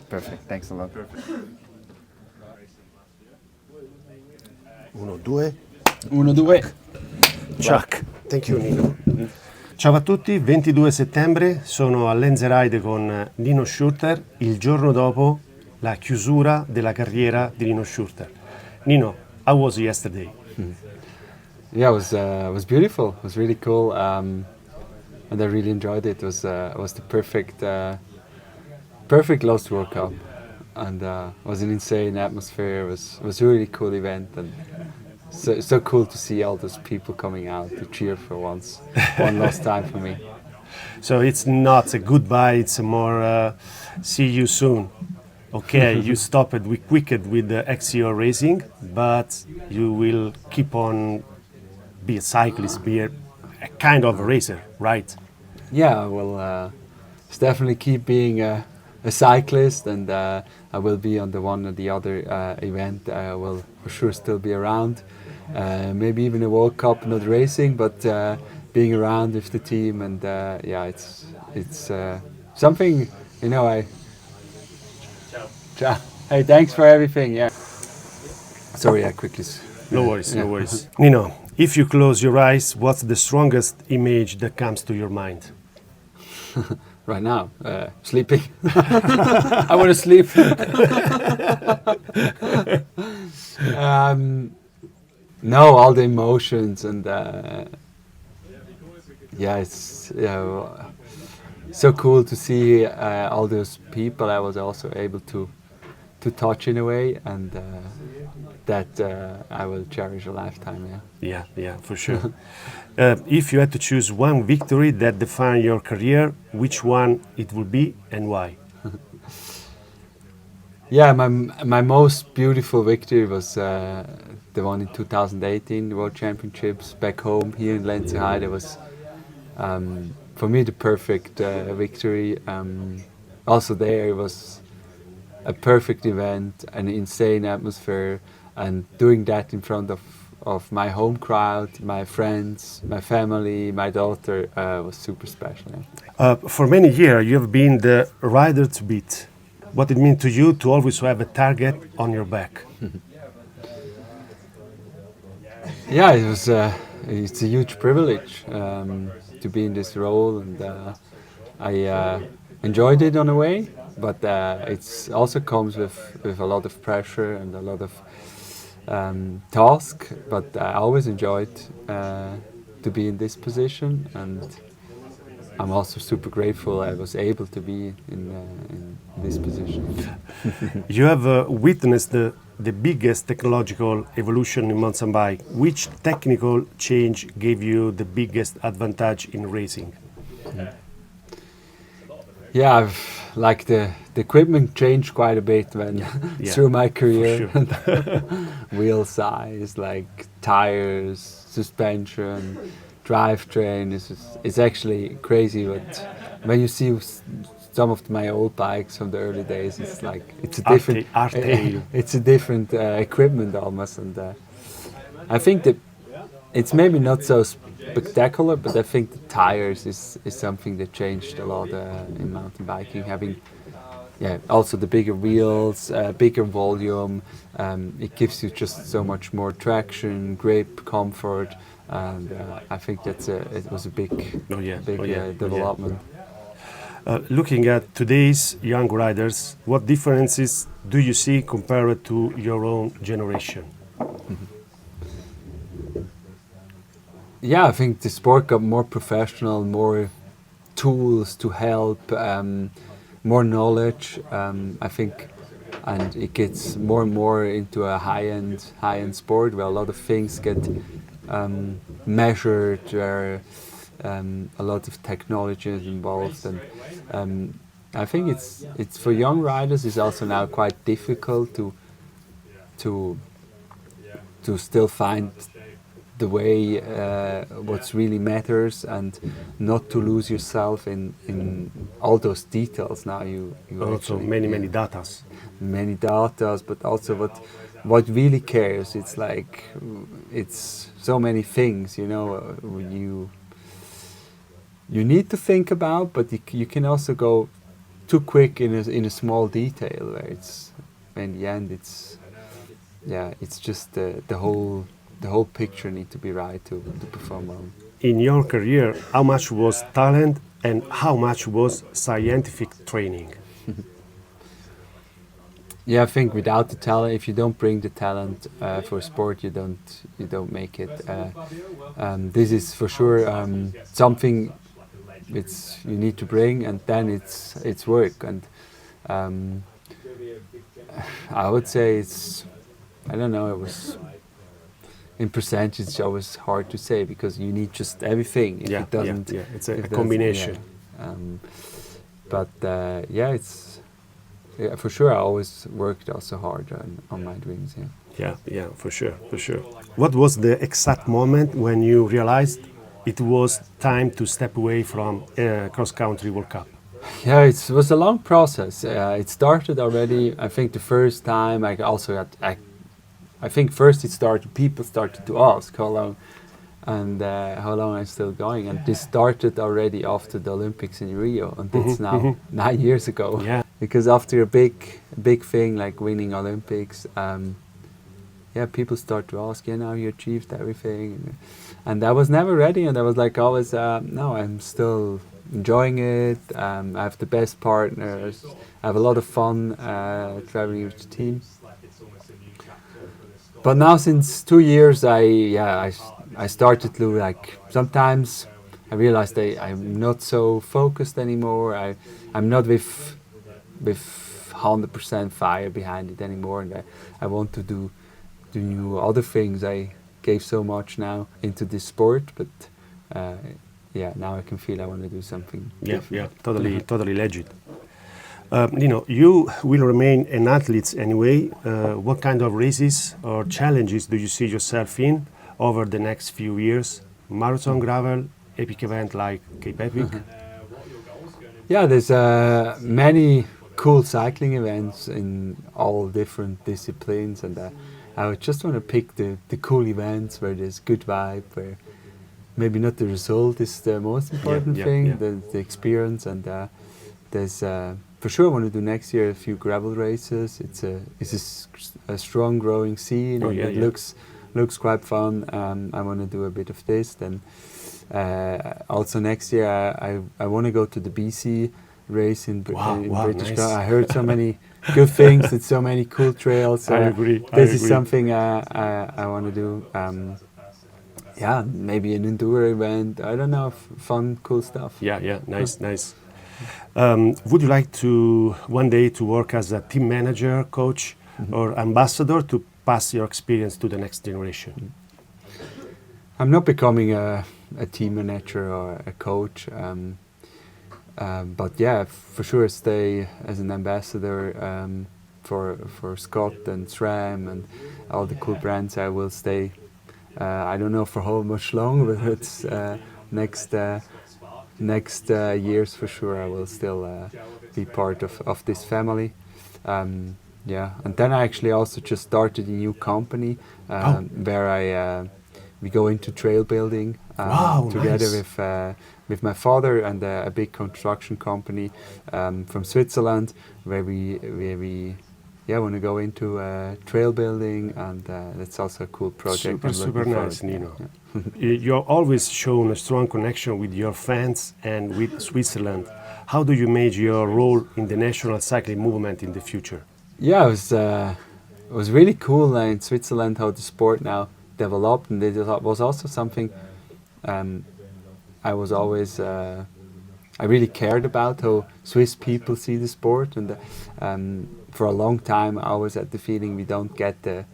Perfect. Thanks a lot. Uno, due. 1, 2. Chuck. Thank you, Nino. Ciao a tutti, 22 settembre, sono a Lenzerheide con Nino Schurter, il giorno dopo la chiusura della carriera di Nino Schurter. Nino, how was yesterday? Yeah, it was beautiful. It was really cool, and I really enjoyed it. It was the perfect last World Cup, and it was an insane atmosphere. It was a really cool event, and so cool to see all those people coming out to cheer for one last time for me. So it's not a goodbye, it's a more see you soon. Okay, you stopped, we quitted with the XCO racing, but you will keep on be a cyclist, be a kind of a racer, right? Yeah, well, it's definitely keep being a cyclist, and I will be on the one or the other event. I will for sure still be around. Maybe even a World Cup, not racing, but being around with the team, and yeah, it's something, you know. Ciao. Hey, thanks for everything. Yeah. Sorry, I quickly. No worries, no worries. Nino, if you close your eyes, what's the strongest image that comes to your mind? Right now, sleeping. I want to sleep. No, all the emotions, and yeah, it's so cool to see all those people I was also able to touch in a way, and that I will cherish a lifetime. Yeah, for sure. If you had to choose one victory that defined your career, which one it would be and why? Yeah, my most beautiful victory was the one in 2018, the World Championships back home here in Lenzerheide. It was for me the perfect victory. Also there it was a perfect event, an insane atmosphere, and doing that in front of my home crowd, my friends, my family, my daughter was super special. Yeah. For many years, you have been the rider to beat. What it means to you to always have a target on your back? Yeah, it's a huge privilege to be in this role, and I enjoyed it on a way, but it also comes with a lot of pressure and a lot of task. But I always enjoyed to be in this position, and I'm also super grateful I was able to be in this position. You have witnessed the biggest technological evolution in mountain bike. Which technical change gave you the biggest advantage in racing? Yeah, like the equipment changed quite a bit when through my career. For sure. Wheel size, like tires, suspension, drivetrain. It's actually crazy. But when you see some of my old bikes from the early days, it's like it's a different. It's a different equipment almost, and I think that it's maybe not so spectacular, but I think the tires is something that changed a lot in mountain biking. Having also the bigger wheels, bigger volume, it gives you just so much more traction, grip, comfort, and I think it was a big development. Looking at today's young riders, what differences do you see compared to your own generation? Yeah, I think the sport got more professional, more tools to help, more knowledge. I think, and it gets more and more into a high-end sport where a lot of things get measured, where a lot of technology is involved, and I think it's for young riders. It's also now quite difficult to still find the way what really matters, and not to lose yourself in all those details. Now you also many datas, but also what really cares. It's like it's so many things, you know. You need to think about, but you can also go too quick in a small detail where it's in the end it's just the whole picture need to be right to perform well. In your career, how much was talent and how much was scientific training? Yeah, I think without the talent, if you don't bring the talent for sport, you don't make it. This is for sure something you need to bring, and then it's work. And I would say I don't know. It was in percentage. It's always hard to say because you need just everything. If it doesn't, it's a combination. But for sure, I always worked also hard on my dreams. Yeah, for sure. What was the exact moment when you realized it was time to step away from cross-country World Cup? Yeah, it was a long process. It started already. I think the first time I think first people started to ask how long, and how long I'm still going. And this started already after the Olympics in Rio, and it's now 9 years ago. Yeah. Because after a big thing like winning Olympics, people start to ask, now you achieved everything, and I was never ready, and I was like always, no, I'm still enjoying it. I have the best partners. I have a lot of fun traveling with the team. But now since 2 years, I started to sometimes I realized I'm not so focused anymore. I'm not with 100% fire behind it anymore, and I want to do new other things. I gave so much now into this sport, but now I can feel I want to do something different. Totally legit. Nino, you will remain an athlete anyway. What kind of races or challenges do you see yourself in over the next few years? Marathon, gravel, epic event like Cape Epic? Yeah, there's many cool cycling events in all different disciplines, and I would just want to pick the cool events where there's good vibe, where maybe not the result is the most important thing, the experience. And there's for sure I want to do next year a few gravel races. It's a strong growing scene. It looks quite fun. I want to do a bit of this. Then also next year I want to go to the BC race in British Columbia. I heard so many good things. It's so many cool trails. I agree. This is something I want to do. Maybe an enduro event. I don't know, fun, cool stuff. Nice. Would you like to one day to work as a team manager, coach, or ambassador to pass your experience to the next generation? I'm not becoming a team manager or a coach. But for sure stay as an ambassador for Scott and SRAM and all the cool brands. I will stay. I don't know for how much long, but it's next years for sure. I will still be part of this family. And then I actually also just started a new company where we go into trail building together with my father and a big construction company from Switzerland, where we want to go into trail building, and that's also a cool project. Super nice, Nino. You've always shown a strong connection with your fans and with Switzerland. How do you manage your role in the national cycling movement in the future? Yeah, it was really cool in Switzerland how the sport now developed, and it was also something I was always I really cared about how Swiss people see the sport, and for a long time I always had the feeling we don't get the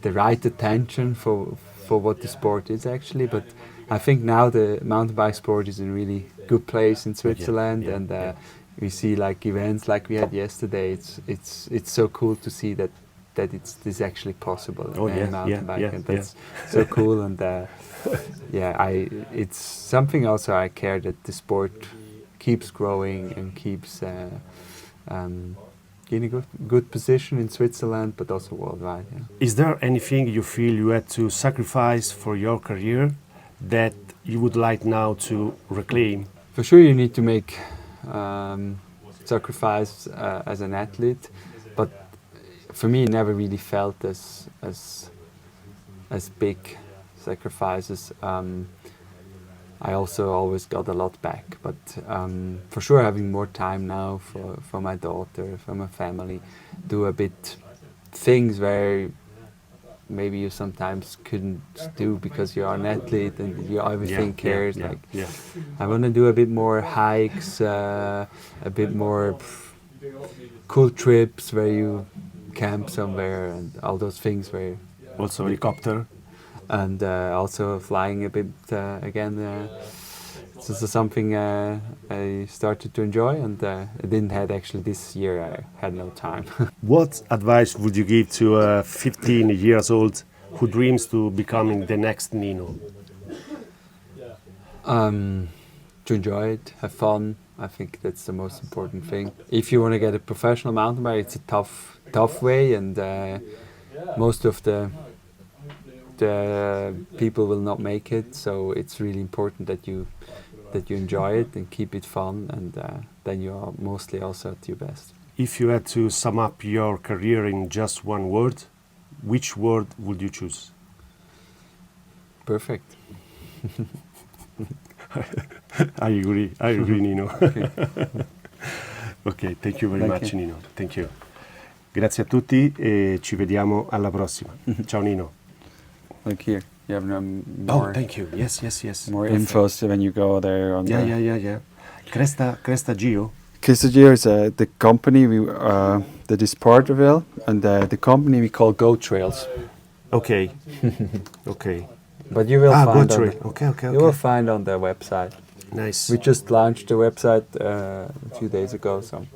right attention for what the sport is actually. But I think now the mountain bike sport is in a really good place in Switzerland, and we see like events like we had yesterday. It's so cool to see that it's actually possible in mountain bike, and that's so cool. And it's something also I care that the sport keeps growing and keeps in a good position in Switzerland, but also worldwide. Yeah. Is there anything you feel you had to sacrifice for your career that you would like now to reclaim? For sure, you need to make sacrifice as an athlete, but for me, it never really felt as big sacrifices. I also always got a lot back, but for sure having more time now for my daughter, for my family, do a bit things where maybe you sometimes couldn't do because you're an athlete and you everything cares. I want to do a bit more hikes, a bit more cool trips where you camp somewhere and all those things where Also helicopter. and also flying a bit again. This is something I started to enjoy, and I didn't had actually this year. I had no time. What advice would you give to a 15 years old who dreams to becoming the next Nino? To enjoy it, have fun. I think that's the most important thing. If you want to get a professional mountain bike, it's a tough way, and most of the people will not make it. So it's really important that you enjoy it and keep it fun, and then you are mostly also at your best. If you had to sum up your career in just one word, which word would you choose? Perfect. I agree, Nino. Ok, thank you very much, Nino. Thank you. Grazie a tutti e ci vediamo alla prossima. Ciao, Nino. Look here, you have no more. Oh, thank you. Yes. More Perfect. info so when you go there. On Yeah. Cresta Gio. Quesadilla is the company that is part of it, and the company we call Go Trails. Okay. But you will find go on trail. Okay. you will find on their website. Nice. We just launched the website a few days ago, so